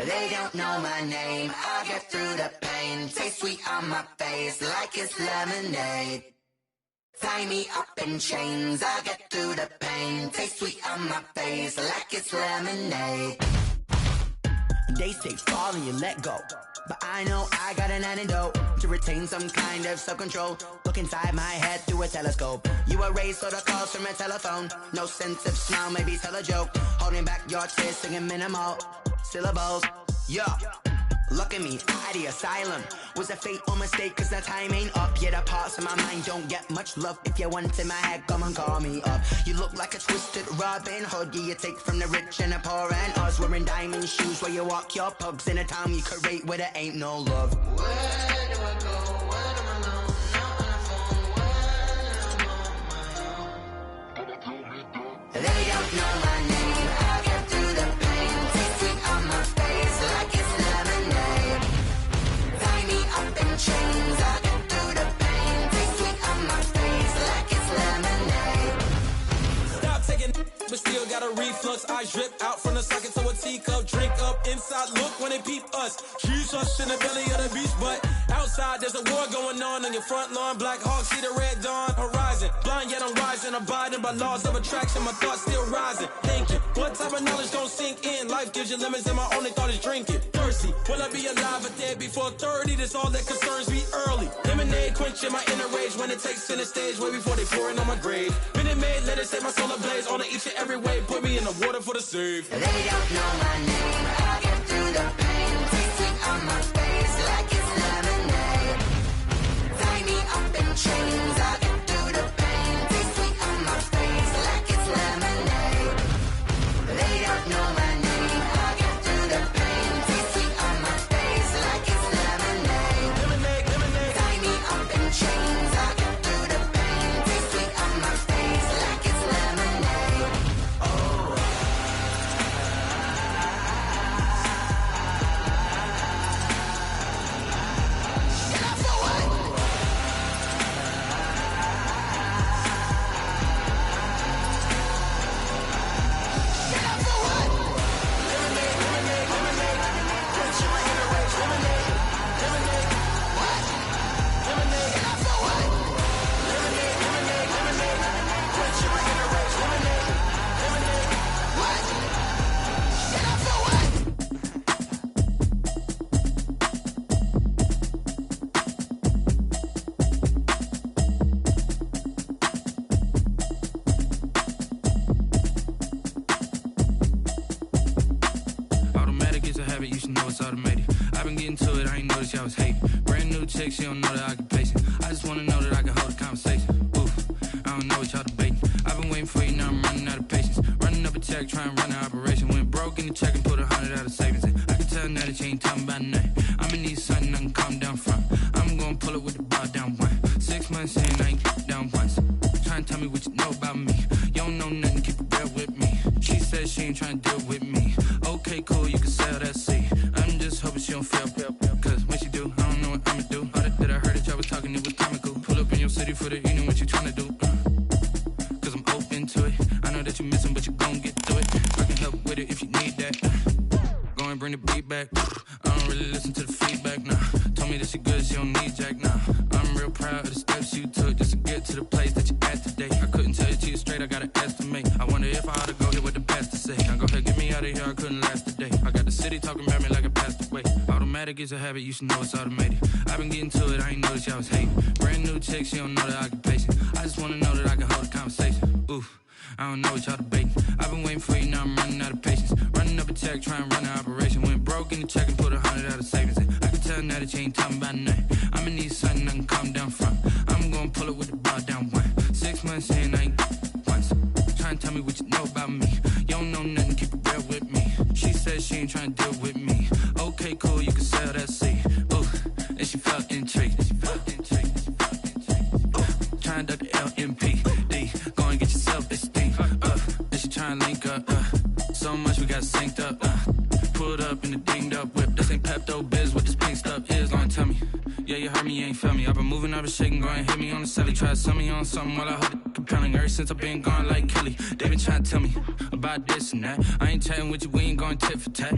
They don't know my name, I'll get through the pain. Taste sweet on my face like it's lemonade. Tie me up in chains, I'll get through the pain. Taste sweet on my face like it's lemonade. They say fall and you let go, but I know I got an antidote to retain some kind of self-control. Look inside my head through a telescope. You erase all the calls from a telephone. No sense of smile, maybe tell a joke. Holding back your tears, singing minimal syllables. Yo, look at me, out of the asylum. Was a fate or mistake, cause the time ain't up. Yeah, the parts of my mind don't get much love. If you want in my head, come and call me up. You look like a twisted Robin Hood. Yeah, you take from the rich and the poor and us. Wearing diamond shoes where you walk your pugs. In a town you create where there ain't no love. Where do I go? When I'm alone? Not on the phone. When I'm on my own. They don't know my name, I'll get through the pain. Taste sweet on my face like it's lemonade. Tie me up in chains, I'll get through the pain. Taste sweet on my face like it's lemonade. Stop taking but still got a reflux. Eyes drip out from the socket to a teacup. Drink up inside, look when they peep us. She's us in the belly of the beast, but outside there's a war going on your front lawn. Black Hawk, see the red dawn horizon. Blind yet I'm rising, abiding by laws of attraction. My thoughts still rising, thinking what type of knowledge gon' sink in? Life gives you lemons and my only thought is drinking. Thirsty, will I be alive or dead before 30? That's all that concerns me early. Lemonade quenching my inner rage when it takes center stage way before they pouring on my grave. Minute Maid, let it set my soul ablaze on each and every way. Put me in the water for the save. They don't know my name, I'll get through the pain. Taste sweet on my face like it's lemonade. Tie me up in chains, I'll get through the pain. Taste sweet on my face like it's lemonade. They don't know my name, I'll get through the pain. Taste sweet on my face like it's lemonade. Lemonade, lemonade. Tie me up in chains, I'll get through the pain. Taste sweet on my face like it's lemonade. Automatic is a habit, you should know it's automated. I've been getting to it, I ain't noticed y'all was hating. Brand new chick, she don't know that I can pace it. I just wanna know that I can hold a conversation. Oof, I don't know what y'all debating. I've been waiting for you, now I'm running out of patience. Running up a check, trying to run an operation. Went broke in the check and put 100 out of savings in. I can tell now that you ain't talking about nothing. I'ma need something I can calm down from. I'm gonna pull it with the bar down one. 6 months in, I ain't down once. Trying to tell me what you know about me. You don't know nothing, keep it real with me. She said she ain't trying to deal with me. Okay, cool, you can sell that seed. I'm just hoping she don't fail. Cause when she do, I don't know what I'ma do. All that I heard that y'all was talking, it was comical. Pull up in your city for the evening, what you tryna do? Cause I'm open to it. I know that you missing, but you gon' get through it. I can help with it if you need that. Go and bring the beat back. I don't really listen to the feedback, nah. Told me that she good, she don't need jack, nah. I'm real proud of the steps you took just to get to the place that you at today. I couldn't tell you to you straight, I gotta estimate. I wonder if I ought to go here with the best to say. Now go ahead, get me out of here, I couldn't last a day. I got the city talking about me like I passed away. Automatic is a habit, you should know it's automated. I've been getting to it, I ain't noticed y'all was hating. Brand new chick, she don't know that I can pace it. I just wanna know that I can hold a conversation. Oof, I don't know what y'all debating. I've been waiting for you, now I'm running out of patience. Running up a check, trying to run an operation. Went broke in the check and put 100 out of savings in. I can tell now that you ain't talking about nothing. I'ma need something I can calm down from. I'm gonna pull it with the bar down one. 6 months in, I ain't once. Trying to tell me what you know about me. You don't know nothing, keep it real with me. She said she ain't trying to deal with me. Okay, cool, you can sell that seed. Ooh, and she felt intrigued. Trying to duck the LMPD. Go and get yourself esteem. And she trying to link up. So much we got synced up. Pulled up in the dinged up whip. This ain't Pepto Biz, what this pink stuff is. Long tell me. Yeah, you heard me, you ain't felt me. I've been moving, I've been shaking, go and hit me on the celly. Try to sell me on something while I hold it compelling. Ever since I've been gone like Kelly, they been trying to tell me about this and that. I ain't chatting with you, we ain't going tit for tat.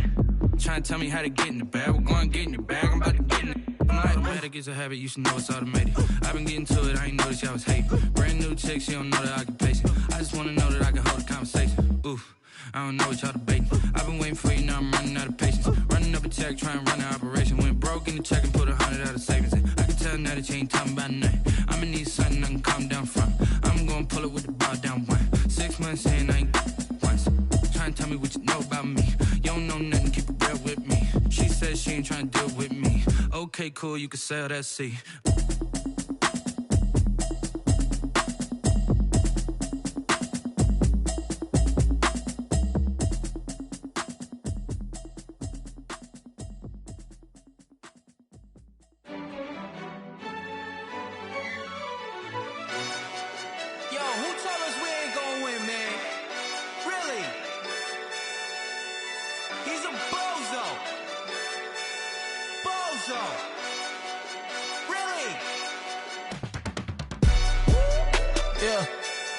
Trying to tell me how to get in the bag. We're going to get in the bag, I'm about to get in it. I'm like, automatic is a habit, you should know it's automated. I've been getting to it, I ain't noticed y'all was hating. Brand new chick, she don't know that I can pace it. I just wanna know that I can hold a conversation. Oof, I don't know what y'all debating. I've been waiting for you, now I'm running out of patience. Running up a check, trying to run an operation. Went broke in the check and put 100 out of savings in. I can tell now that you ain't talking about nothing. I'ma need something I can calm down from. I'm gonna pull it with the bar down one. 6 months in, I ain't once. Trying to tell me what you know about me. You don't know nothing, keep it real with me. She said she ain't trying to deal with me. Okay, cool, you can sell that C.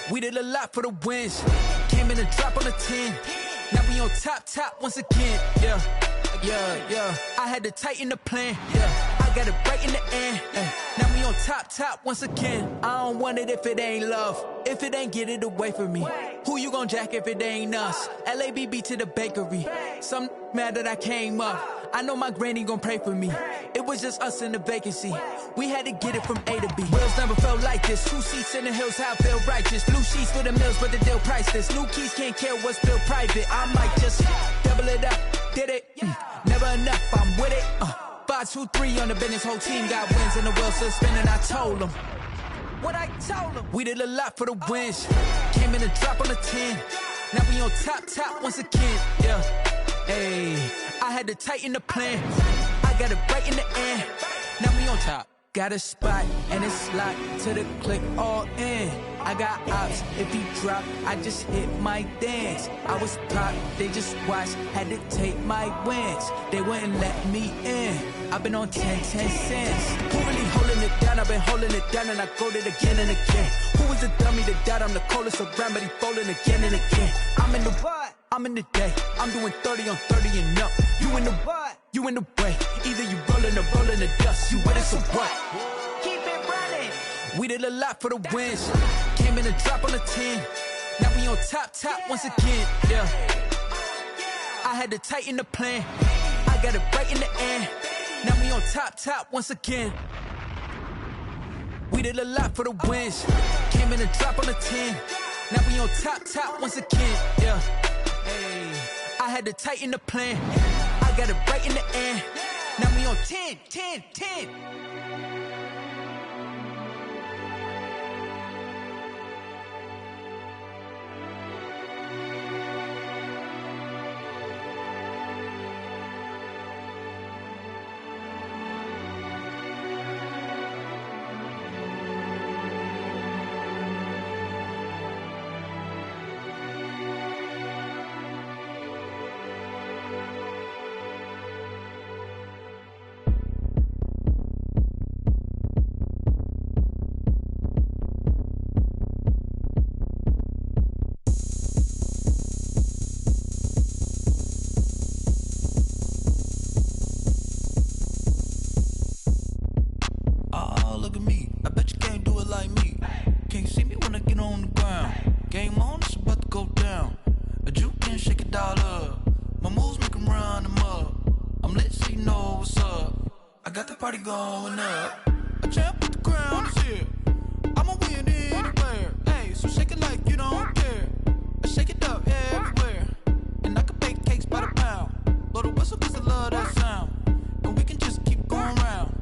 We did a lot for the wins. Came in a drop on a 10. Now we on top once again. Yeah. I had to tighten the plan. Yeah, I got it right in the end. Now we on top once again. I don't want it if it ain't love. If it ain't, get it away from me. Who you gon' jack if it ain't us? LABB to the bakery. Some mad that I came up. I know my granny gon' pray for me. It was just us in the vacancy. We had to get it from A to B. Wheels never felt like this. 2 seats in the hills, how I feel righteous. Blue sheets for the mills, but the deal priceless. New keys can't care what's built private. I might just double it up. Did it? Never enough, I'm with it. 5, 2, 3 on the business. Whole team got wins and the wheels still spinning. I told them what I told them. We did a lot for the wins. Came in a drop on a 10. Now we on top once again. Yeah. Hey, I had to tighten the plan. I got it right in the end. Now we on top. Got a spot and it's locked to the click all in. I got ops, if he drop, I just hit my dance. I was pop, they just watched, had to take my wins. They wouldn't let me in. I've been on 10 cents. Who really holding it down? I've been holding it down and I go it again and again. Who was the dummy that died? I'm the coldest around, but he falling again and again. I'm in the what? I'm in the day. I'm doing 30 on 30 and up. You in the what? You in the way. Either you rolling or rolling the dust. You with us or what? Keep it running. We did a lot for the wins. Came in a drop on a 10. Now we on top once again. Yeah. I had to tighten the plan. I got it right in the end. Now we on top once again. We did a lot for the wins. Came in a drop on a 10. Now we on top once again. Yeah. Hey, I had to tighten the plan. I got it right in the end. Now we on 10. Party going up. A champ with the crown is here. I'ma win anywhere. Hey, so shake it like you don't care. I shake it up everywhere. And I can bake cakes by the pound. Blow the whistle cause I love that sound. And we can just keep going round.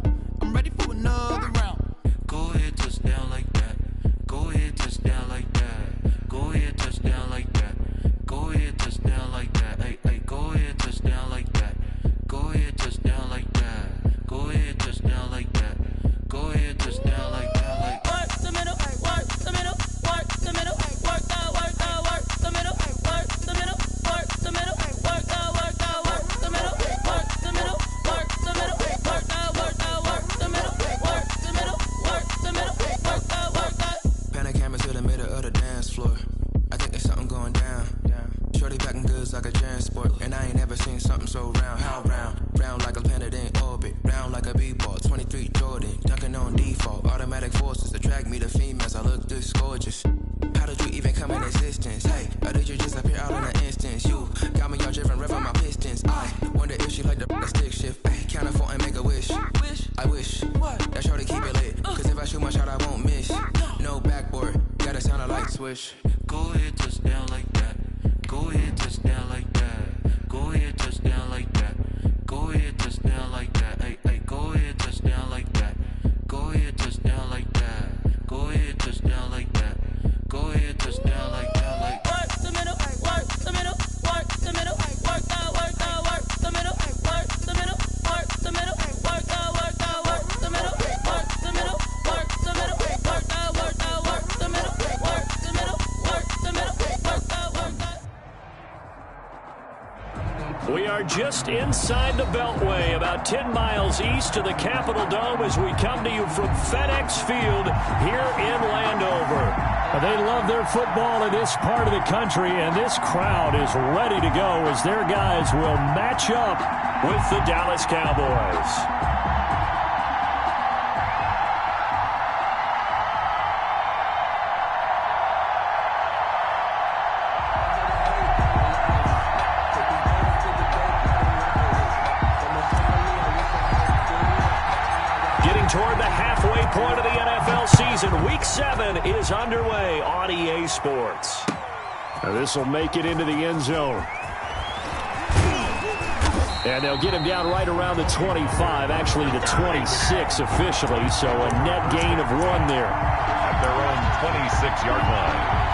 I'm ready for another round. Go ahead, touch down like that. Go ahead, touch down like that. Go ahead, touch down like that. Go ahead, touch down like that. Hey, go ahead, touch down like that. Go ahead, touch down like that. Go ahead, touch down like that. Go ahead, touch down like that. Like work the middle, work the middle, work the middle, work the middle, work the middle, work the middle, work the middle, work the middle, work the middle, work the middle. ain't never seen something so round. How round? Round like a planet in orbit. Round like a b-ball. 23 Jordan. Dunking on default. Automatic forces attract me to females. I look this gorgeous. How did you even come in existence? Hey, or did you just appear out in an instance? You got me all driven, revving my pistons. I wonder if she like the stick shift. Hey, count it 4 and make a wish. I wish that shorty keep it lit. Cause if I shoot my shot, I won't miss. No backboard, gotta sound a light switch. Go ahead, touch down like that. Go ahead, touch down like that. Go ahead, touch down like that. Go ahead, touch down like that. Hey, hey, go ahead, touch down like that. Go ahead, touch down like that. Go ahead, touch down like that. Go ahead, touch down like that. Like work the middle, work the middle, work the middle, work the middle, work the middle, work the middle, work the middle, work the middle, work the middle, work the middle, work the middle, work the middle, work the middle. We are just inside the Beltway, about 10 miles east of the Capitol Dome as we come to you from FedEx Field here in Landover. They love their football in this part of the country, and this crowd is ready to go as their guys will match up with the Dallas Cowboys. Toward the halfway point of the NFL season. Week 7 is underway on EA Sports. Now this will make it into the end zone. And they'll get him down right around the 25, actually the 26 officially, so a net gain of 1 there. At their own 26-yard line.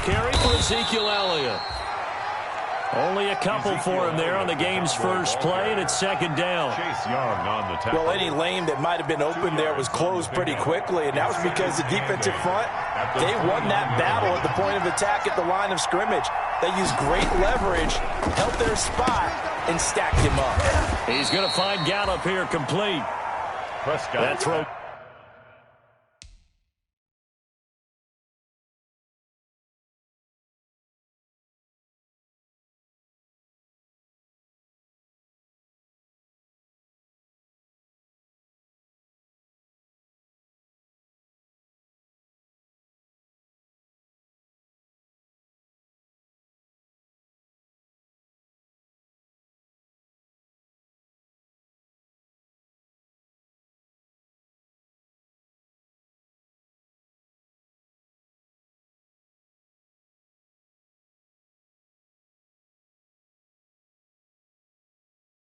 Carry for Ezekiel Elliott. Only a couple for him there on the game's first play, and it's second down. Chase Young on the tackle. Well, any lane that might have been open there was closed pretty quickly, and that was because the defensive front, they won that battle at the point of attack at the line of scrimmage. They used great leverage, held their spot, and stacked him up. He's going to find Gallup here complete. Prescott. That throw.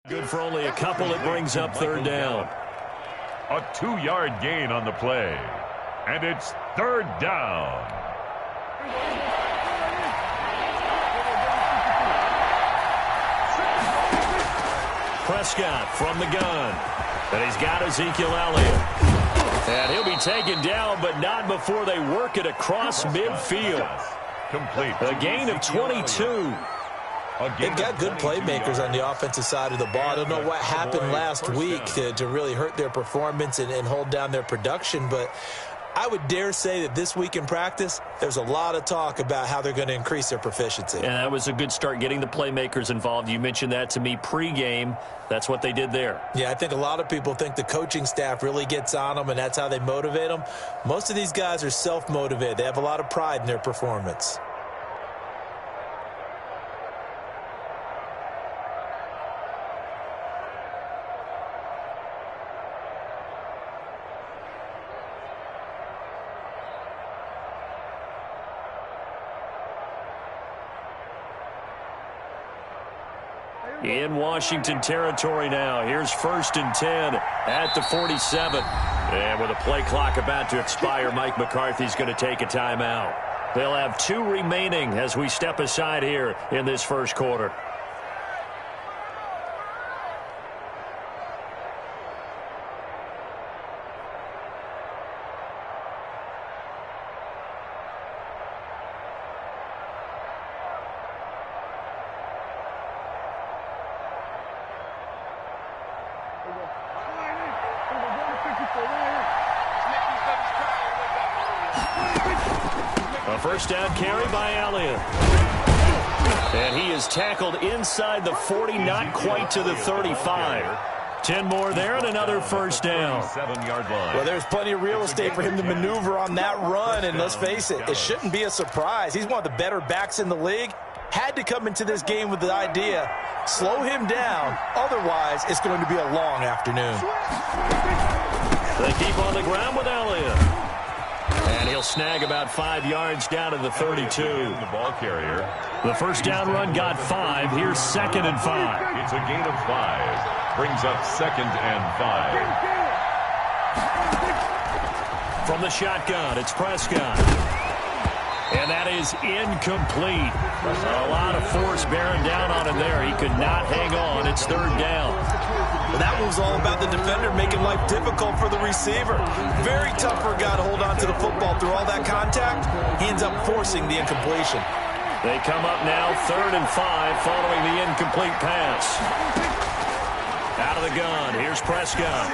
Good for only a couple. It brings up third down. A 2-yard gain on the play. And it's third down. Prescott from the gun. And he's got Ezekiel Elliott. And he'll be taken down, but not before they work it across midfield. Complete. A gain of 22. They've got good playmakers on the offensive side of the ball. I don't know what happened last week to really hurt their performance and hold down their production, but I would dare say that this week in practice, there's a lot of talk about how they're going to increase their proficiency. And that was a good start getting the playmakers involved. You mentioned that to me pregame. That's what they did there. Yeah, I think a lot of people think the coaching staff really gets on them, and that's how they motivate them. Most of these guys are self-motivated. They have a lot of pride in their performance. In Washington territory now. Here's 1st and 10 at the 47. And with a play clock about to expire, Mike McCarthy's going to take a timeout. They'll have 2 remaining as we step aside here in this first quarter. A first down carry by Elliott. And he is tackled inside the 40, not quite to the 35. 10 more there and another first down. 7-yard line. Well, there's plenty of real estate for him to maneuver on that run, and let's face it, it shouldn't be a surprise. He's one of the better backs in the league. Had to come into this game with the idea, slow him down, otherwise it's going to be a long afternoon. They keep on the ground with Elliott. And he'll snag about 5 yards down to the 32. The ball carrier. The first down run got 5. Here's 2nd and 5. It's a gain of 5. Brings up 2nd and 5. From the shotgun, it's Prescott. And that is incomplete. A lot of force bearing down on him there. He could not hang on. It's 3rd down. Well, that was all about the defender making life difficult for the receiver. Very tough for a guy to hold on to the football through all that contact. He ends up forcing the incompletion. They come up now 3rd and 5 following the incomplete pass. Out of the gun, here's Prescott.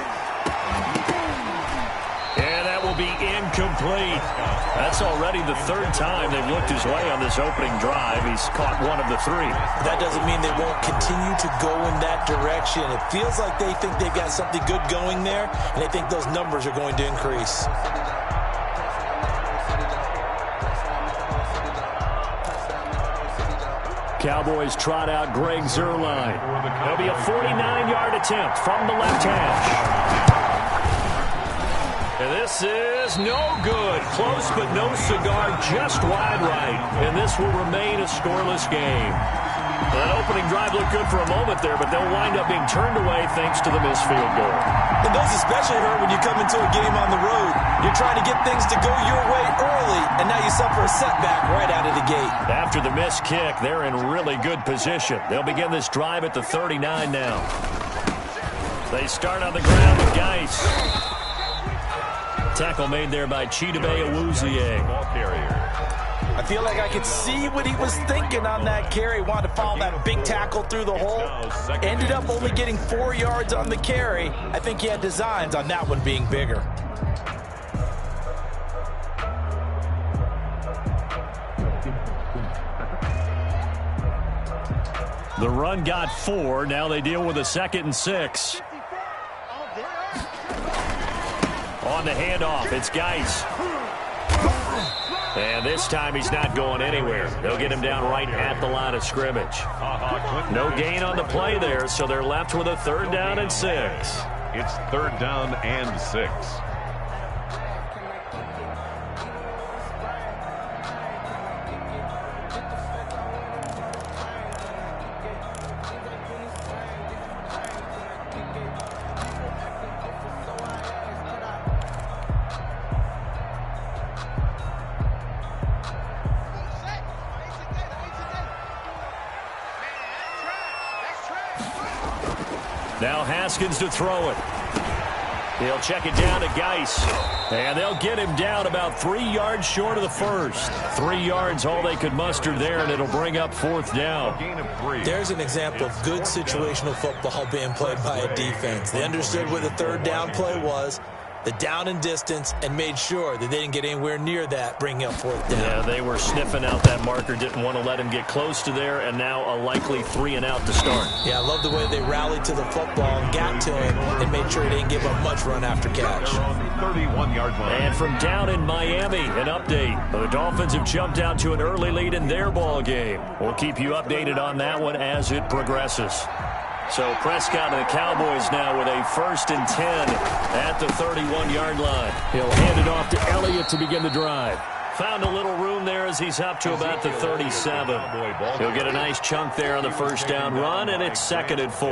And that will be incomplete. That's already the 3rd time they've looked his way on this opening drive. He's caught 1 of the 3. That doesn't mean they won't continue to go in that direction. It feels like they think they've got something good going there, and they think those numbers are going to increase. Cowboys trot out Greg Zuerlein. There'll be a 49-yard attempt from the left hash. And this is no good. Close but no cigar, just wide right. And this will remain a scoreless game. That opening drive looked good for a moment there, but they'll wind up being turned away thanks to the missed field goal. And those especially hurt when you come into a game on the road. You're trying to get things to go your way early, and now you suffer a setback right out of the gate. After the missed kick, they're in really good position. They'll begin this drive at the 39 now. They start on the ground with Geis. Tackle made there by Chidobe Awuzie. Ball carrier. I feel like I could see what he was thinking on that carry. Wanted to follow that big tackle through the hole. Ended up only getting 4 yards on the carry. I think he had designs on that one being bigger. The run got 4. Now they deal with a 2nd and 6. On the handoff, it's Geis. And this time he's not going anywhere. They'll get him down right at the line of scrimmage. No gain on the play there, so they're left with a 3rd down and 6. It's 3rd down and 6. Now Haskins to throw it. He'll check it down to Geis. And they'll get him down about 3 yards short of the first. 3 yards all they could muster there, and it'll bring up 4th down. There's an example of good situational football being played by a defense. They understood where the 3rd down play was, the down and distance, and made sure that they didn't get anywhere near that, bringing up 4th down. Yeah, they were sniffing out that marker, didn't want to let him get close to there, and now a likely 3 and out to start. Yeah, I love the way they rallied to the football and got to him and made sure he didn't give up much run after catch. 31-yard line. And from down in Miami, an update. The Dolphins have jumped out to an early lead in their ball game. We'll keep you updated on that one as it progresses. So Prescott and the Cowboys now with a 1st and 10 at the 31-yard line. He'll hand it off to Elliott to begin the drive. Found a little room there as he's up to about the 37. He'll get a nice chunk there on the first down run, and it's 2nd and 4.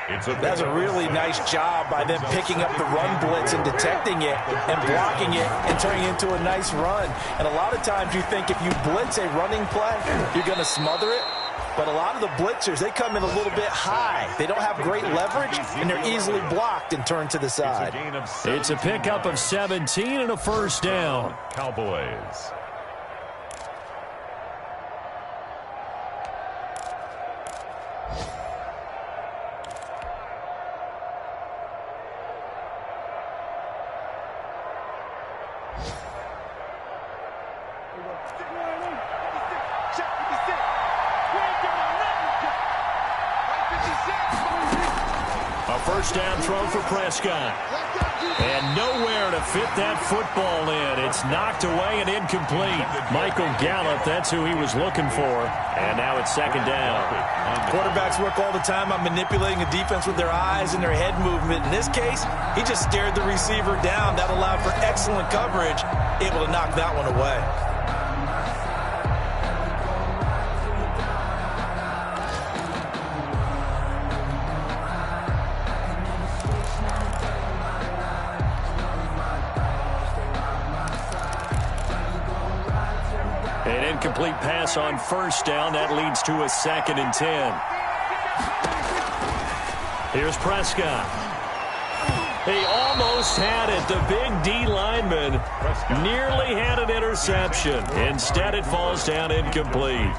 That's a really nice job by them picking up the run blitz and detecting it and blocking it and turning it into a nice run. And a lot of times you think if you blitz a running play, you're going to smother it. But a lot of the blitzers, they come in a little bit high. They don't have great leverage, and they're easily blocked and turned to the side. It's a pickup of 17 and a first down. Cowboys. First down throw for Prescott. And nowhere to fit that football in. It's knocked away and incomplete. Michael Gallup, that's who he was looking for. And now it's second down. Quarterbacks work all the time on manipulating a defense with their eyes and their head movement. In this case, he just stared the receiver down. That allowed for excellent coverage, able to knock that one away. Incomplete pass on first down. That leads to a 2nd and 10. Here's Prescott. He almost had it. The big D lineman nearly had an interception. Instead, it falls down incomplete.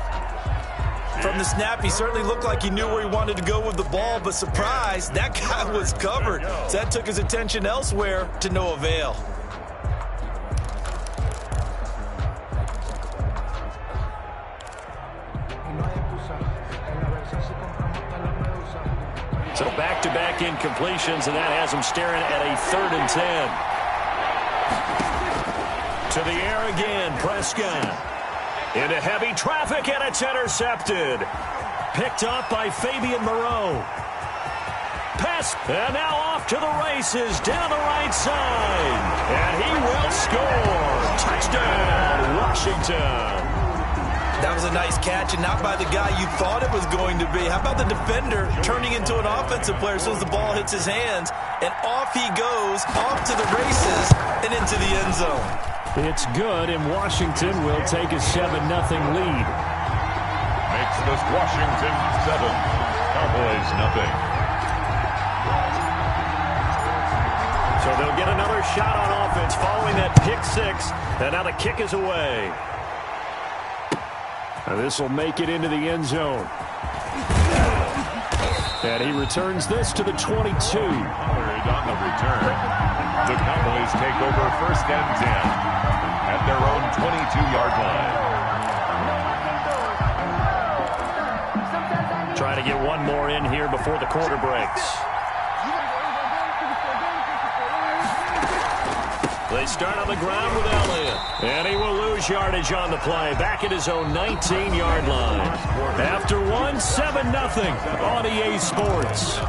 From the snap, he certainly looked like he knew where he wanted to go with the ball, but surprise, that guy was covered. So that took his attention elsewhere to no avail. So back-to-back incompletions, and that has him staring at a 3rd and 10. To the air again, Prescott. Into heavy traffic, and it's intercepted. Picked up by Fabian Moreau. Pass, and now off to the races, down the right side. And he will score. Touchdown, Washington. That was a nice catch, and not by the guy you thought it was going to be. How about the defender turning into an offensive player as soon as the ball hits his hands, and off he goes, off to the races, and into the end zone. It's good, and Washington will take a 7-0 lead. Makes this Washington 7, Cowboys nothing. So they'll get another shot on offense following that pick 6, and now the kick is away. And this will make it into the end zone. And he returns this to the 22. On the return, the Cowboys take over 1st and 10 at their own 22-yard line. Try to get one more in here before the quarter breaks. They start on the ground with Elliott. And he will lose yardage on the play. Back at his own 19-yard line. After one, 7-0 on EA Sports.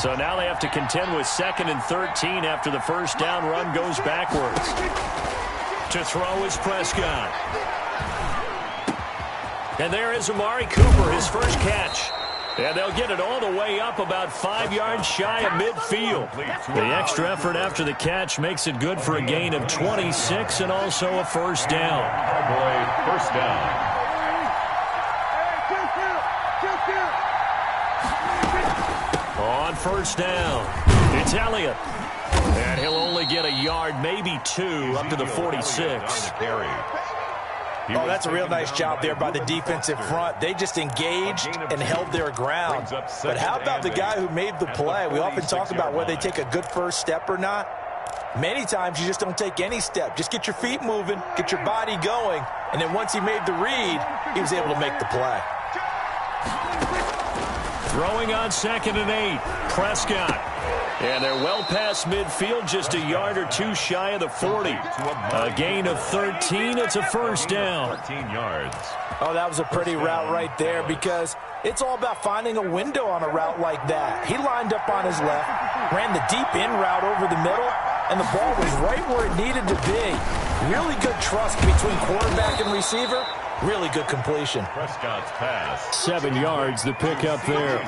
So now they have to contend with 2nd and 13 after the first down run goes backwards. To throw is Prescott. And there is Amari Cooper, his first catch. And they'll get it all the way up about 5 yards shy of midfield. The extra effort after the catch makes it good for a gain of 26 and also a first down. First down. On first down, it's Elliott. And he'll only get a yard, maybe 2, up to the 46. Oh, that's a real nice job there by the defensive front. They just engaged and held their ground. But how about the guy who made the play? We often talk about whether they take a good first step or not. Many times you just don't take any step. Just get your feet moving, get your body going, and then once he made the read, he was able to make the play. Throwing on 2nd and 8, Prescott. And they're well past midfield, just a yard or 2 shy of the 40. A gain of 13, it's a first down. 13 yards. Oh, that was a pretty route right there because it's all about finding a window on a route like that. He lined up on his left, ran the deep in route over the middle, and the ball was right where it needed to be. Really good trust between quarterback and receiver, Really good completion. Prescott's pass. 7 yards, the pickup there.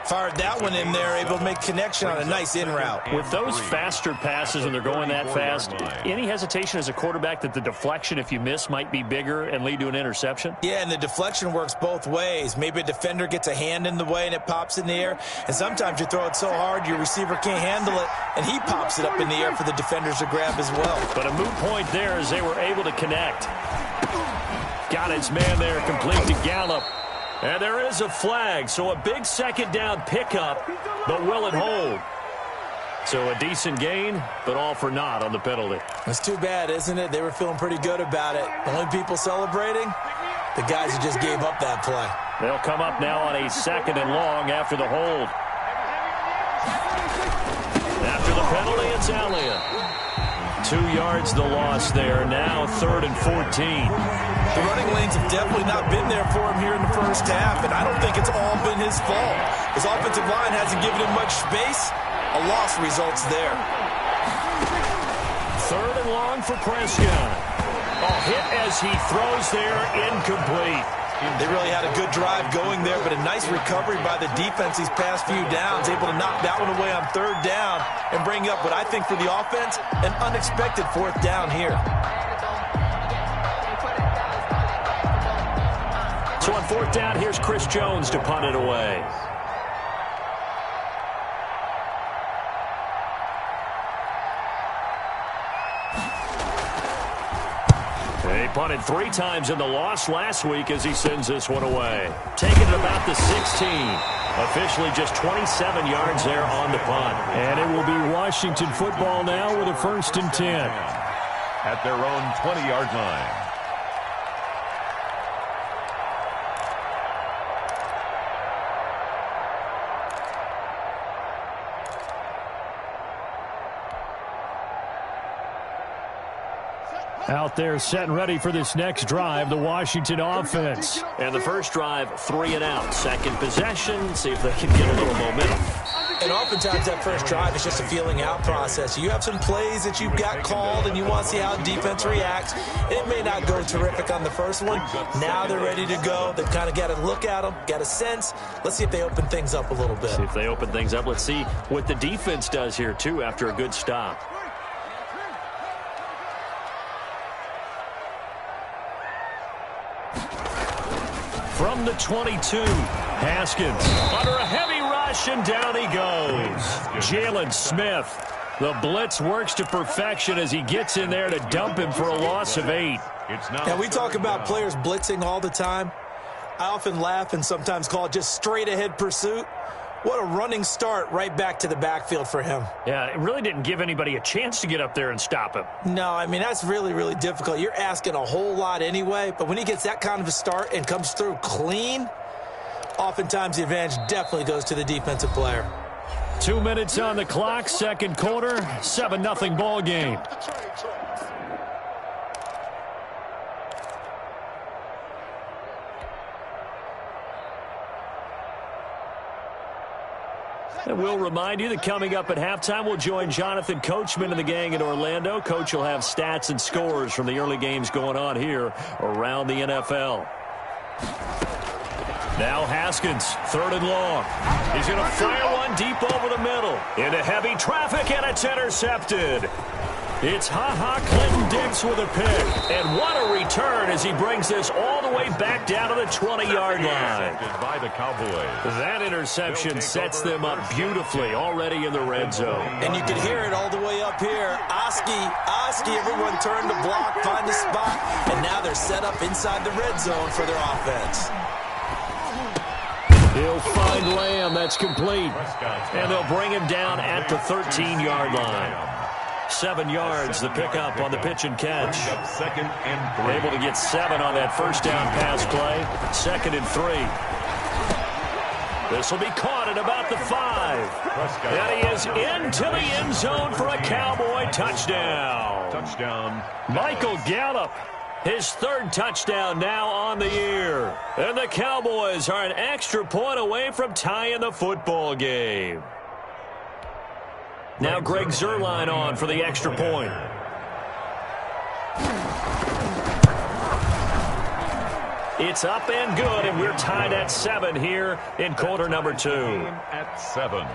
Fired that one in there, able to make connection on a nice in route. With those faster passes and they're going that fast, any hesitation as a quarterback that the deflection, if you miss, might be bigger and lead to an interception? Yeah, and the deflection works both ways. Maybe a defender gets a hand in the way and it pops in the air, and sometimes you throw it so hard your receiver can't handle it, and he pops it up in the air for the defenders to grab as well. But a moot point there as they were able to connect. Got his man there, complete to Gallup. And there is a flag, so a big second down pickup, but will it hold? So a decent gain, but all for naught on the penalty. It's too bad, isn't it? They were feeling pretty good about it. The only people celebrating, the guys who just gave up that play. They'll come up now on a 2nd and long after the hold. After the penalty, it's Elliott. 2 yards the loss there. Now 3rd and 14. The running lanes have definitely not been there for him here in the first half, and I don't think it's all been his fault. His offensive line hasn't given him much space. A loss results there. 3rd and long for Prescott. A hit as he throws there, incomplete. They really had a good drive going there, but a nice recovery by the defense these past few downs, able to knock that one away on 3rd down and bring up what I think for the offense, an unexpected 4th down here. So on 4th down, here's Chris Jones to punt it away. He punted 3 times in the loss last week as he sends this one away. Taking it about the 16. Officially just 27 yards there on the punt. And it will be Washington football now with a 1st and 10. At their own 20-yard line. Out there set and ready for this next drive, the Washington offense. And the first drive, 3 and out. Second possession, see if they can get a little momentum. And oftentimes that first drive is just a feeling out process. You have some plays that you've got called and you want to see how defense reacts. It may not go terrific on the first one. Now they're ready to go. They've kind of got to look at them, got a sense. Let's see if they open things up a little bit. See if they open things up. Let's see what the defense does here, too, after a good stop. From the 22, Haskins under a heavy rush, and down he goes. Jalen Smith. The blitz works to perfection as he gets in there to dump him for a loss of 8. Now, we talk about players blitzing all the time. I often laugh and sometimes call it just straight-ahead pursuit. What a running start right back to the backfield for him. Yeah, it really didn't give anybody a chance to get up there and stop him. No, I mean, that's really, really difficult. You're asking a whole lot anyway, but when he gets that kind of a start and comes through clean, oftentimes the advantage definitely goes to the defensive player. 2 minutes on the clock, 2nd quarter, 7-0 ball game. And we'll remind you that coming up at halftime, we'll join Jonathan Coachman and the gang in Orlando. Coach will have stats and scores from the early games going on here around the NFL. Now Haskins, 3rd and long. He's going to fire one deep over the middle. Into heavy traffic, and it's intercepted. It's Clinton Dix with a pick. And what a return as he brings this all the way back down to the 20-yard line. By the Cowboys. That interception sets them up beautifully already in the red zone. And you can hear it all the way up here. Oski, everyone turned to block, find a spot, and now they're set up inside the red zone for their offense. He'll find Lamb. That's complete. And they'll bring him down at the 13-yard line. 7 yards, the pickup on the pitch and catch. 2nd and 3. Able to get 7 on that first down pass play. 2nd and 3. This will be caught at about the 5. And he is into the end zone for a Cowboy touchdown. Touchdown. Michael Gallup. His 3rd touchdown now on the year. And the Cowboys are an extra point away from tying the football game. Now Greg Zuerlein on for the extra point. It's up and good, and we're tied at 7 here in quarter number 2. At 7.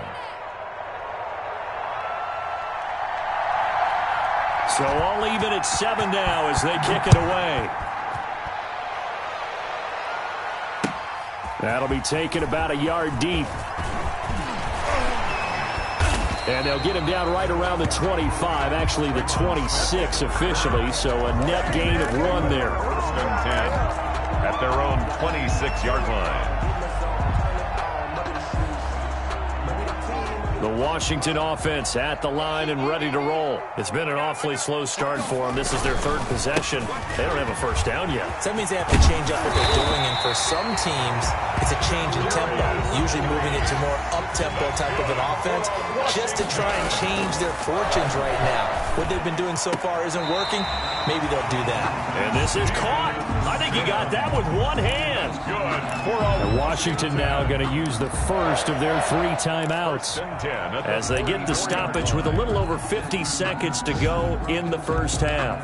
So all even at 7 now as they kick it away. That'll be taken about a yard deep. And they'll get him down right around the 25, actually the 26 officially, so a net gain of 1 there. First and 10 at their own 26-yard line. The Washington offense at the line and ready to roll. It's been an awfully slow start for them. This is their 3rd possession. They don't have a first down yet. So that means they have to change up what they're doing, and for some teams, it's a change in tempo, usually moving it to more up-tempo type of an offense, just to try and change their fortunes right now. What they've been doing so far isn't working. Maybe they'll do that. And this is caught. I think he got that with one hand. Good. And Washington now going to use the first of their 3 timeouts as they get the stoppage with a little over 50 seconds to go in the first half.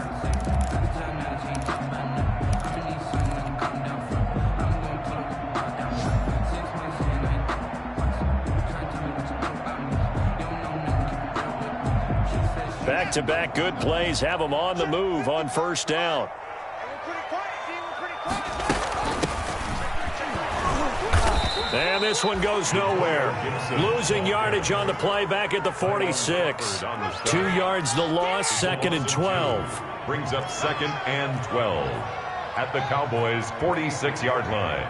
Back-to-back good plays have them on the move on first down. And this one goes nowhere. Losing yardage on the play back at the 46. 2 yards the loss, 2nd and 12. Brings up 2nd and 12 at the Cowboys' 46-yard line.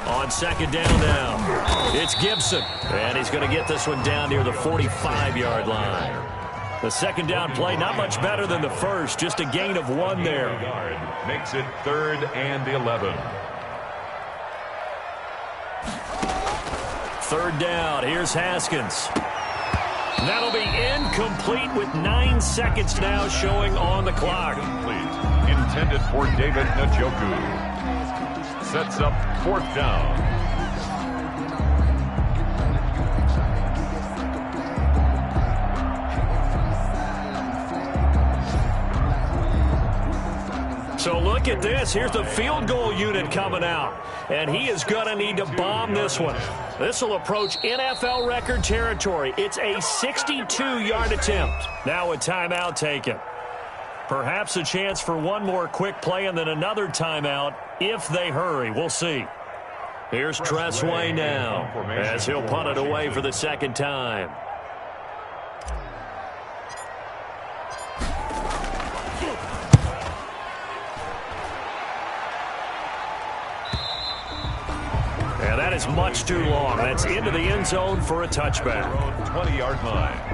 On 2nd down now, it's Gibson. And he's going to get this one down near the 45-yard line. The 2nd down play, not much better than the first, just a gain of 1 there. Makes it 3rd and 11. 3rd down, here's Haskins. That'll be incomplete with 9 seconds now showing on the clock. Complete. Intended for David Njoku. Sets up 4th down. So look at this. Here's the field goal unit coming out. And he is going to need to bomb this one. This will approach NFL record territory. It's a 62-yard attempt. Now a timeout taken. Perhaps a chance for one more quick play and then another timeout if they hurry. We'll see. Here's Tressway now as he'll punt it away for the 2nd time. And that is much too long. That's into the end zone for a touchback. 20-yard line.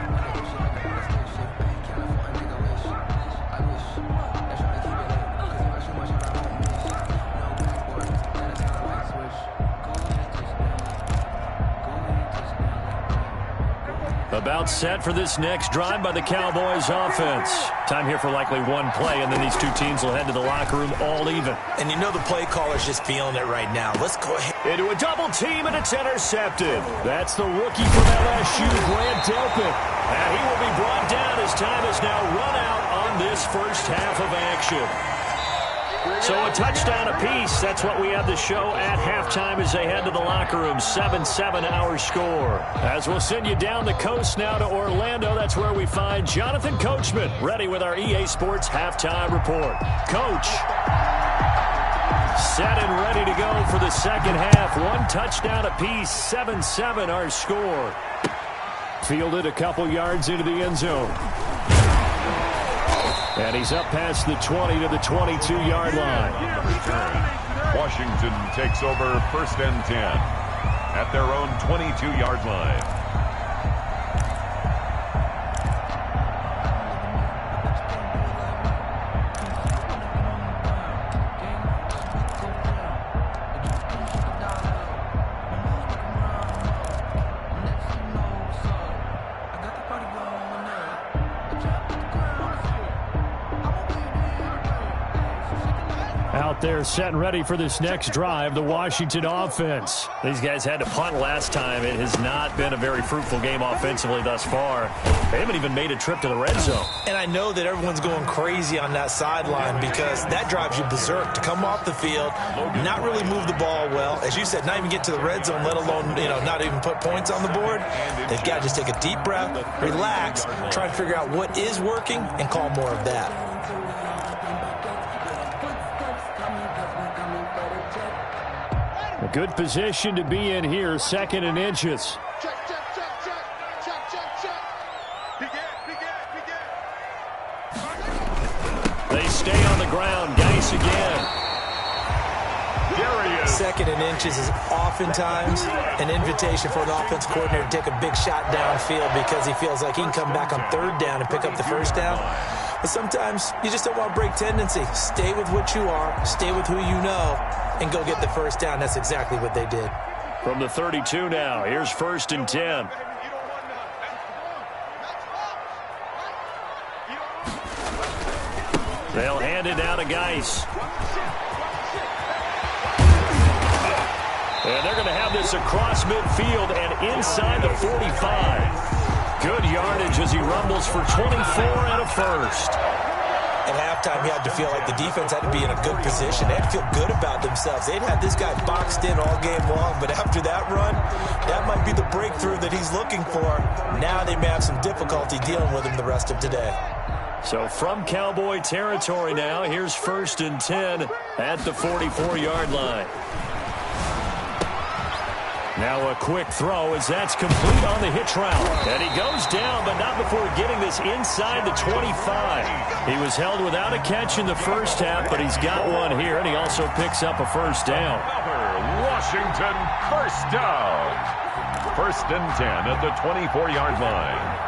About set for this next drive by the Cowboys offense. Time here for likely one play, and then these two teams will head to the locker room all even. And you know the play caller's just feeling it right now. Let's go ahead. Into a double team, and it's intercepted. That's the rookie from LSU, Grant Delpit. And he will be brought down as time is now run out on this first half of action. So a touchdown apiece. That's what we have the show at halftime as they head to the locker room. 7-7 our score. As we'll send you down the coast now to Orlando, that's where we find Jonathan Coachman ready with our EA Sports halftime report. Coach, set and ready to go for the second half. One touchdown apiece. 7-7 our score. Fielded a couple yards into the end zone. And he's up past the 20 to the 22-yard line. Washington takes over 1st and 10 at their own 22-yard line. Out there set and ready for this next drive, the Washington offense. These guys had to punt last time. It has not been a very fruitful game offensively thus far. They haven't even made a trip to the red zone. And I know that everyone's going crazy on that sideline because that drives you berserk to come off the field, not really move the ball well. As you said, not even get to the red zone, let alone, not even put points on the board. They've got to just take a deep breath, relax, try and figure out what is working and call more of that. A good position to be in here, 2nd and inches. They stay on the ground. Geis again. 2nd and inches is oftentimes an invitation for an offense coordinator to take a big shot downfield because he feels like he can come back on 3rd down and pick up the 1st down. But sometimes you just don't want to break tendency. Stay with what you are, stay with who you know, and go get the 1st down. That's exactly what they did. From the 32 now, here's 1st and 10. They'll hand it down to Geis. And they're going to have this across midfield and inside the 45. Good yardage as he rumbles for 24 and a 1st. At halftime, you had to feel like the defense had to be in a good position. They had to feel good about themselves. They'd had this guy boxed in all game long, but after that run, that might be the breakthrough that he's looking for. Now they may have some difficulty dealing with him the rest of today. So from Cowboy territory now, here's 1st and 10 at the 44-yard line. Now a quick throw as that's complete on the hitch route. And he goes down, but not before getting this inside the 25. He was held without a catch in the 1st half, but he's got one here, and he also picks up a 1st down. Washington 1st down. 1st and 10 at the 24-yard line.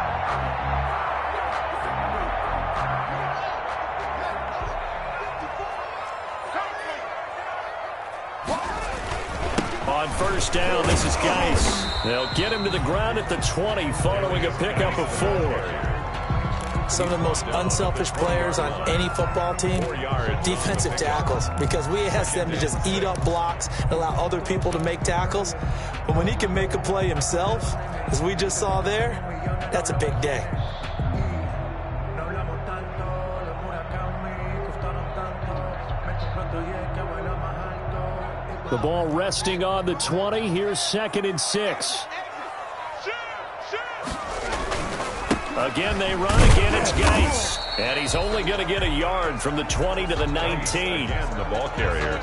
On 1st down, this is Geis. They'll get him to the ground at the 20 following a pickup of 4. Some of the most unselfish players on any football team, defensive tackles, because we ask them to just eat up blocks and allow other people to make tackles. But when he can make a play himself, as we just saw there, that's a big day. The ball resting on the 20. Here's 2nd and 6. Again, they run. Again, it's Geis. And he's only going to get a yard from the 20 to the 19. The ball carrier.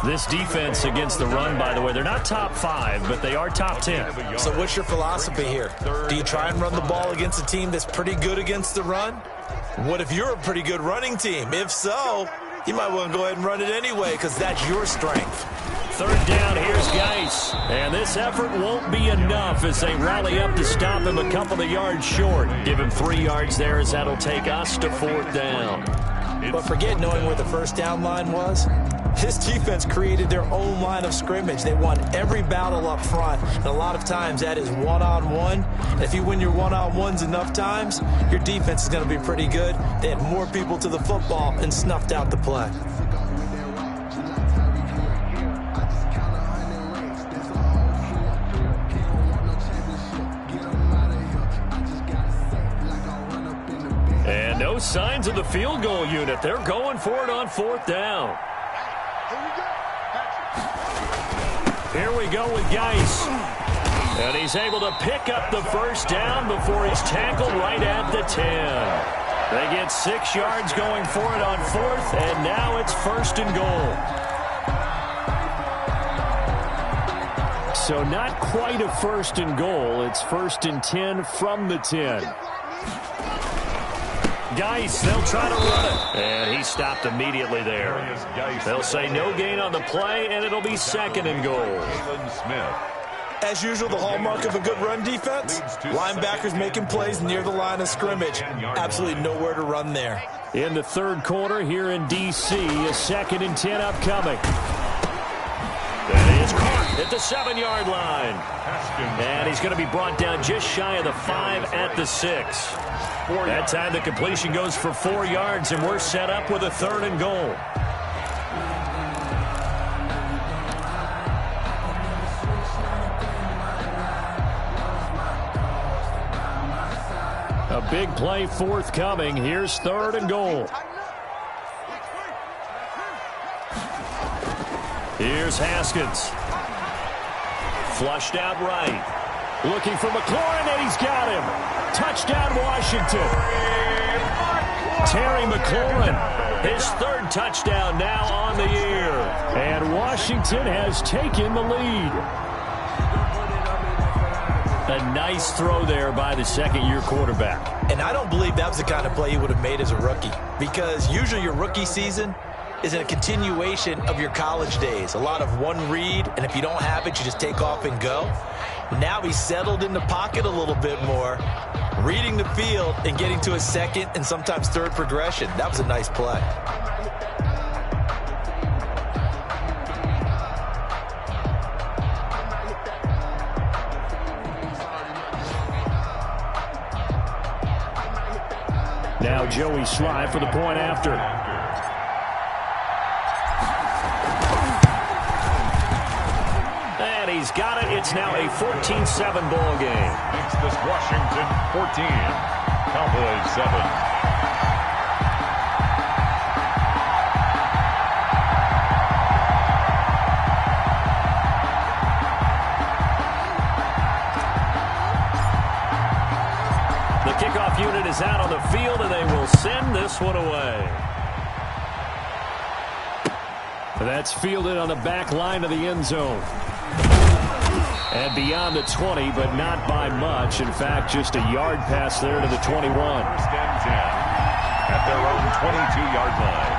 This defense against the run, by the way, they're not top 5, but they are top 10. So what's your philosophy here? Do you try and run the ball against a team that's pretty good against the run? What if you're a pretty good running team? If so, you might want to go ahead and run it anyway because that's your strength. 3rd down, here's Geis. And this effort won't be enough as they rally up to stop him a couple of yards short. Give him 3 yards there as that'll take us to 4th down. But forget knowing where the 1st down line was. This defense created their own line of scrimmage. They won every battle up front. And a lot of times that is one-on-one. And if you win your one-on-ones enough times, your defense is going to be pretty good. They had more people to the football and snuffed out the play. And no signs of the field goal unit. They're going for it on 4th down. Here we go with Geis. And he's able to pick up the 1st down before he's tackled right at the 10. They get 6 yards going for it on 4th, and now it's 1st and goal. So not quite a 1st and goal. It's 1st and 10 from the 10. Geis, they'll try to run it. And he stopped immediately there. They'll say no gain on the play, and it'll be 2nd and goal. As usual, the hallmark of a good run defense, linebackers making plays near the line of scrimmage. Absolutely nowhere to run there. In the 3rd quarter here in D.C., a 2nd and 10 upcoming. And he's caught at the 7-yard line. And he's going to be brought down just shy of the 5 at the 6. That time the completion goes for 4 yards, and we're set up with a 3rd and goal. big play forthcoming. Here's 3rd and goal. Here's Haskins. Flushed out right. Looking for McLaurin, and he's got him. Touchdown, Washington. Terry McLaurin, his 3rd touchdown now on the year. And Washington has taken the lead. A nice throw there by the second-year quarterback. And I don't believe that was the kind of play he would have made as a rookie, because usually your rookie season is a continuation of your college days. A lot of one read, and if you don't have it, you just take off and go. Now he's settled in the pocket a little bit more, reading the field and getting to a 2nd and sometimes 3rd progression. That was a nice play. Now Joey Sly for the point after. And he's got it. It's now a 14-7 ball game. Makes this Washington 14, Cowboys 7. Kickoff unit is out on the field, and they will send this one away. That's fielded on the back line of the end zone. And beyond the 20, but not by much. In fact, just a yard pass there to the 21. 1st and 10 at their own 22-yard line.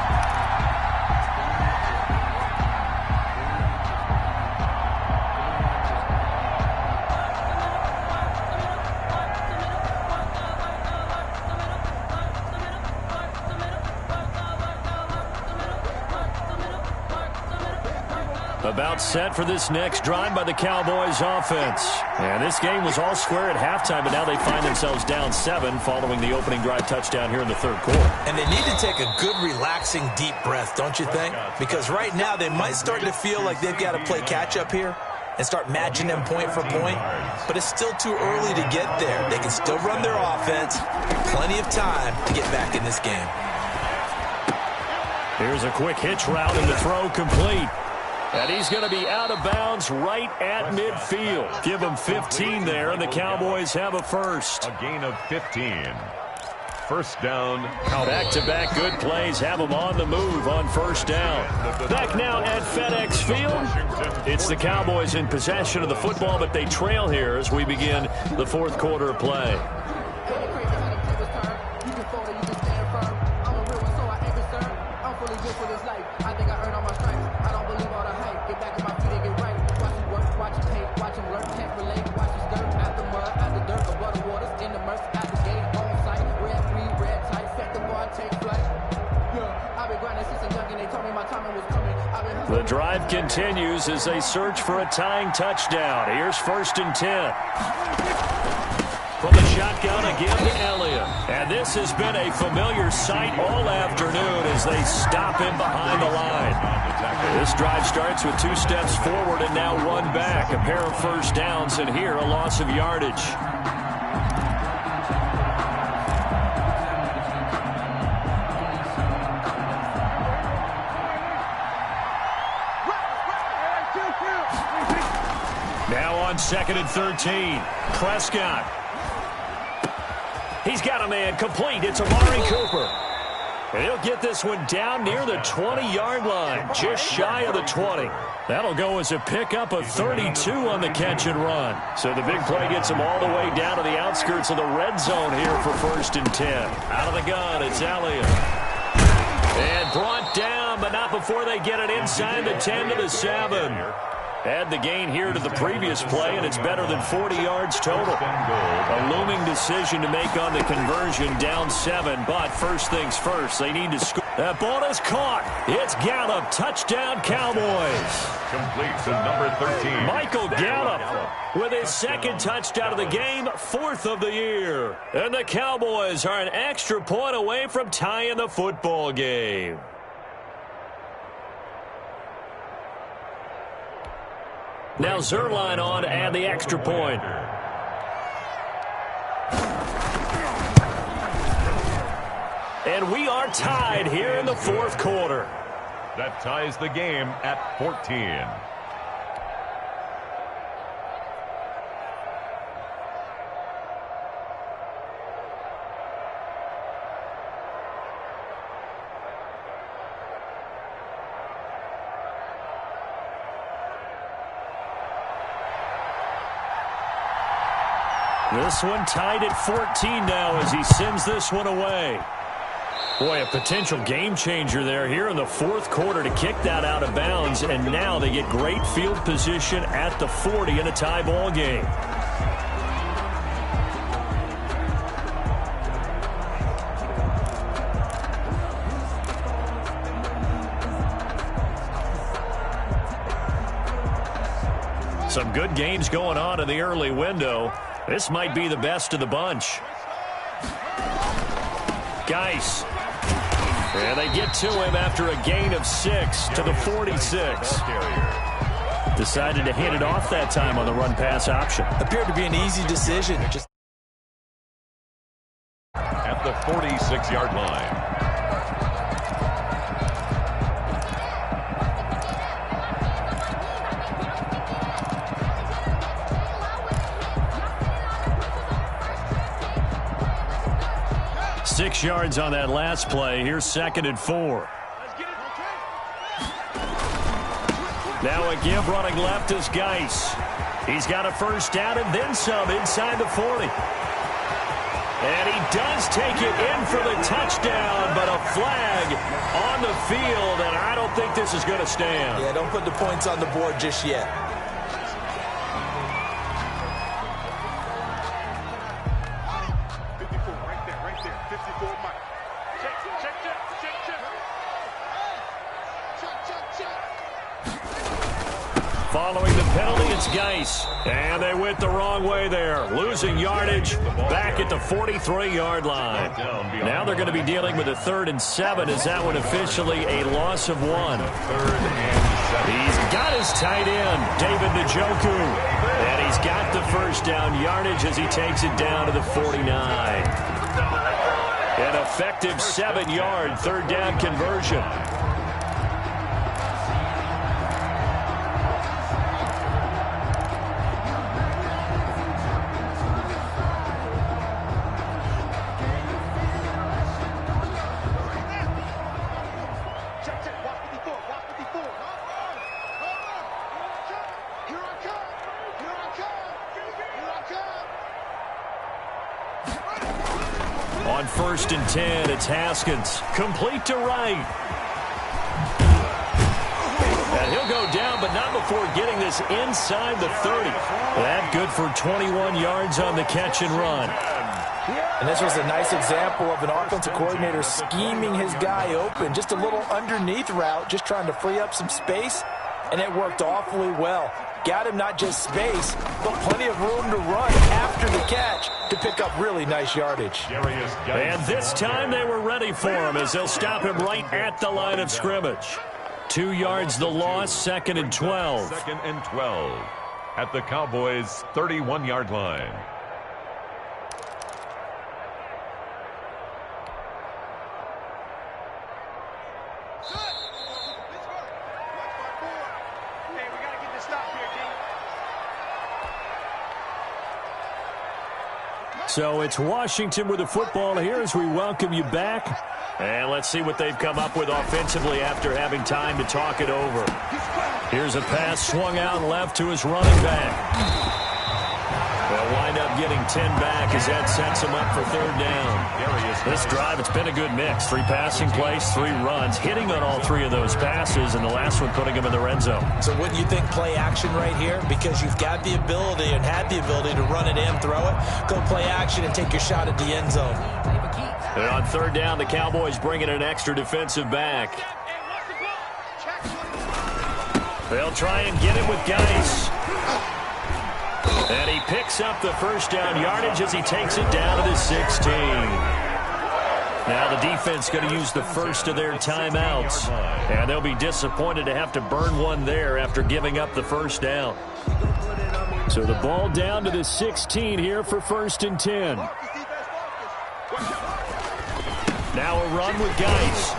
About set for this next drive by the Cowboys offense. And this game was all square at halftime, but now they find themselves down 7 following the opening drive touchdown here in the 3rd quarter. And they need to take a good, relaxing, deep breath, don't you think? Because right now they might start to feel like they've got to play catch-up here and start matching them point for point. But it's still too early to get there. They can still run their offense. Plenty of time to get back in this game. Here's a quick hitch route, and the throw complete. And he's going to be out of bounds right at midfield. Give him 15 there, and the Cowboys have a first. A gain of 15. First down, Cowboys. Back-to-back good plays have them on the move on first down. Back now at FedEx Field. It's the Cowboys in possession of the football, but they trail here as we begin the 4th quarter of play. The drive continues as they search for a tying touchdown. Here's 1st and 10. From the shotgun again to Elliott. And this has been a familiar sight all afternoon as they stop him behind the line. This drive starts with 2 steps forward and now 1 back. A pair of first downs, and here a loss of yardage. Now on 2nd and 13. Prescott. He's got a man complete. It's Amari Cooper. And he'll get this one down near the 20-yard line, just shy of the 20. That'll go as a pickup of 32 on the catch and run. So the big play gets him all the way down to the outskirts of the red zone here for 1st and 10. Out of the gun, it's Elliott. And brought down, but not before they get it inside the 10 to the 7. Add the gain here to the previous play, and it's better than 40 yards total. A looming decision to make on the conversion, down 7, but first things first, they need to score. That ball is caught. It's Gallup. Touchdown, Cowboys. Complete to number 13. Michael Gallup with his 2nd touchdown of the game, 4th of the year. And the Cowboys are an extra point away from tying the football game. Now Zerline on to add the extra point. And we are tied here in the fourth quarter. That ties the game at 14. This one tied at 14 now as he sends this one away. Boy, a potential game changer there here in the fourth quarter to kick that out of bounds, and now they get great field position at the 40 in a tie ball game. Some good games going on in the early window. This might be the best of the bunch. Geis. And they get to him after a gain of 6 to the 46. Decided to hand it off that time on the run-pass option. Appeared to be an easy decision. Just at the 46-yard line. Six yards on that last play. Here's 2nd and 4. Now a give running left is Geis. He's got a first down and then some inside the 40. And he does take it in for the touchdown, but a flag on the field, and I don't think this is going to stand. Yeah, don't put the points on the board just yet. Following the penalty, it's Geis. And they went the wrong way there. Losing yardage back at the 43-yard line. Now they're going to be dealing with a 3rd and 7. Is that one officially a loss of 1? 3rd and 7. He's got his tight end, David Njoku. And he's got the first down yardage as he takes it down to the 49. An effective 7-yard 3rd down conversion. On 1st and 10, it's Haskins. Complete to Wright. And he'll go down, but not before getting this inside the 30. That good for 21 yards on the catch and run. And this was a nice example of an offensive coordinator scheming his guy open. Just a little underneath route, just trying to free up some space, and it worked awfully well. Got him not just space, but plenty of room to run after the catch to pick up really nice yardage. And this time they were ready for him as they'll stop him right at the line of scrimmage. 2 yards the loss, 2nd and 12. 2nd and 12 at the Cowboys' 31-yard line. So it's Washington with the football here as we welcome you back. And let's see what they've come up with offensively after having time to talk it over. Here's a pass swung out left to his running back. They'll wind up getting 10 back as that sets him up for 3rd down. This drive, it's been a good mix. 3 passing plays, 3 runs, hitting on all 3 of those passes, and the last one putting him in the red zone. So wouldn't you think play action right here? Because you've got the ability and had the ability to run it in, throw it, go play action, and take your shot at the end zone. And on 3rd down, the Cowboys bring in an extra defensive back. They'll try and get it with Geis. And he picks up the first down yardage as he takes it down to the 16. Now the defense going to use the first of their timeouts. And they'll be disappointed to have to burn one there after giving up the first down. So the ball down to the 16 here for 1st and 10. Now a run with Geis.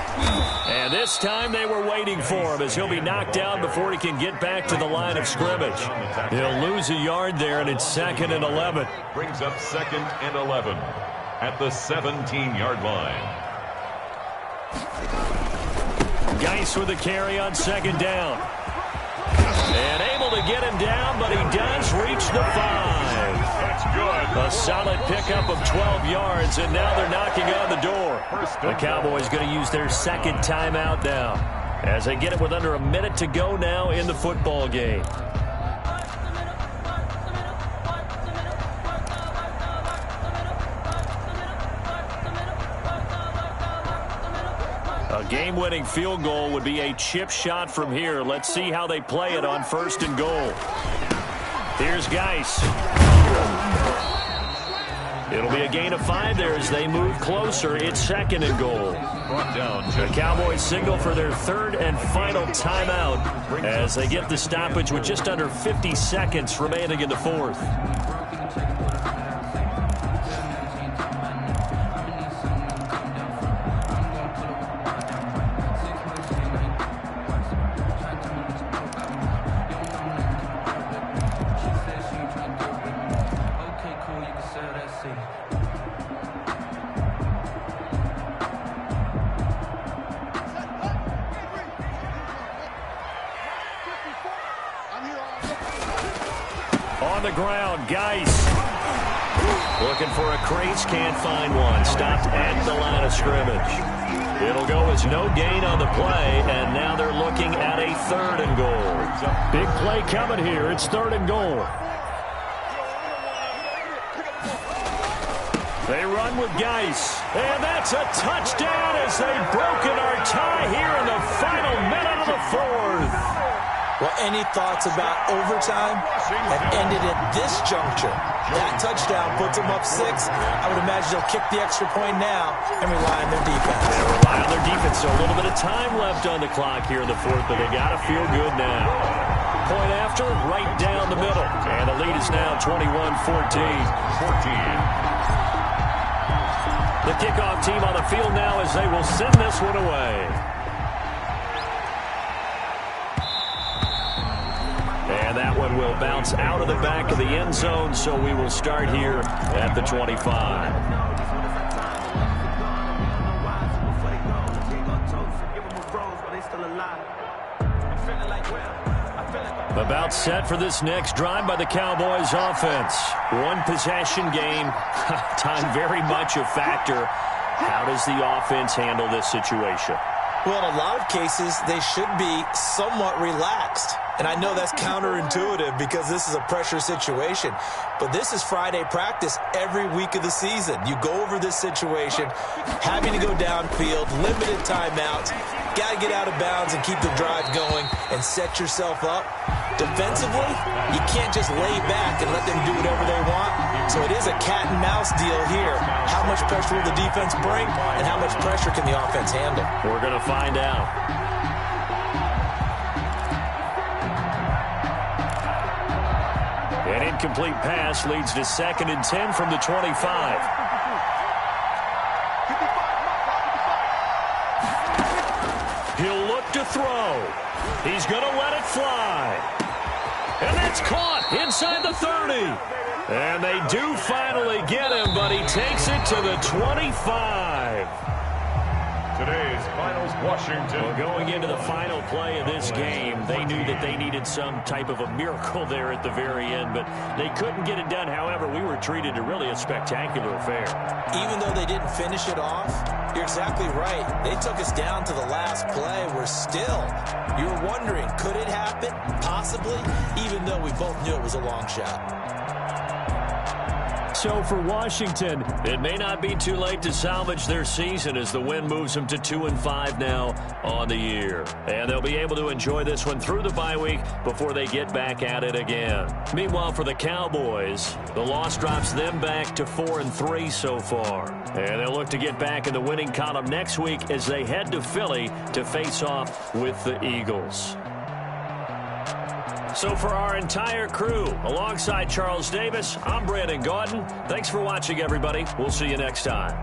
And this time they were waiting for him as he'll be knocked down before he can get back to the line of scrimmage. He'll lose a yard there, and it's 2nd and 11. Brings up 2nd and 11 at the 17-yard line. Geis with the carry on 2nd down. And able to get him down, but he does reach the 5. That's good. A solid pickup of 12 yards, and now they're knocking on the door. The Cowboys going to use their 2nd timeout now as they get it with under a minute to go now in the football game. A game-winning field goal would be a chip shot from here. Let's see how they play it on 1st and goal. Here's Geis. It'll be a gain of 5 there as they move closer. It's 2nd and goal. The Cowboys signal for their 3rd and final timeout as they get the stoppage with just under 50 seconds remaining in the 4th. On the ground, Geis. Looking for a crease, can't find one. Stopped at the line of scrimmage. It'll go as no gain on the play, and now they're looking at a 3rd and goal. Big play coming here. It's 3rd and goal. They run with Geis, and that's a touchdown as they've broken our tie here in the final minute of the 4th. Well, any thoughts about overtime have ended at this juncture. That touchdown puts them up 6. I would imagine they'll kick the extra point now and rely on their defense. They rely on their defense. So a little bit of time left on the clock here in the 4th, but they got to feel good now. Point after, right down the middle. And the lead is now 21-14. The kickoff team on the field now as they will send this one away. And that one will bounce out of the back of the end zone, so we will start here at the 25. About set for this next drive by the Cowboys offense. One possession game. Time very much a factor. How does the offense handle this situation? Well, in a lot of cases, they should be somewhat relaxed. And I know that's counterintuitive because this is a pressure situation. But this is Friday practice every week of the season. You go over this situation, having to go downfield, limited timeouts, got to get out of bounds and keep the drive going and set yourself up. Defensively, you can't just lay back and let them do whatever they want. So it is a cat and mouse deal here. How much pressure will the defense bring and how much pressure can the offense handle? We're going to find out. An incomplete pass leads to 2nd and 10 from the 25. He'll look to throw. He's going to let it fly. And that's caught inside the 30. And they do finally get him, but he takes it to the 25. Today's finals, Washington. Well, going into the final play of this game, they knew that they needed some type of a miracle there at the very end, but they couldn't get it done. However, we were treated to really a spectacular affair. Even though they didn't finish it off, you're exactly right. They took us down to the last play. We're still, you were wondering, could it happen? Possibly, even though we both knew it was a long shot. So for Washington, it may not be too late to salvage their season as the win moves them to 2-5 now on the year. And they'll be able to enjoy this one through the bye week before they get back at it again. Meanwhile, for the Cowboys, the loss drops them back to 4-3 so far. And they'll look to get back in the winning column next week as they head to Philly to face off with the Eagles. So for our entire crew, alongside Charles Davis, I'm Brandon Gaudin. Thanks for watching, everybody. We'll see you next time.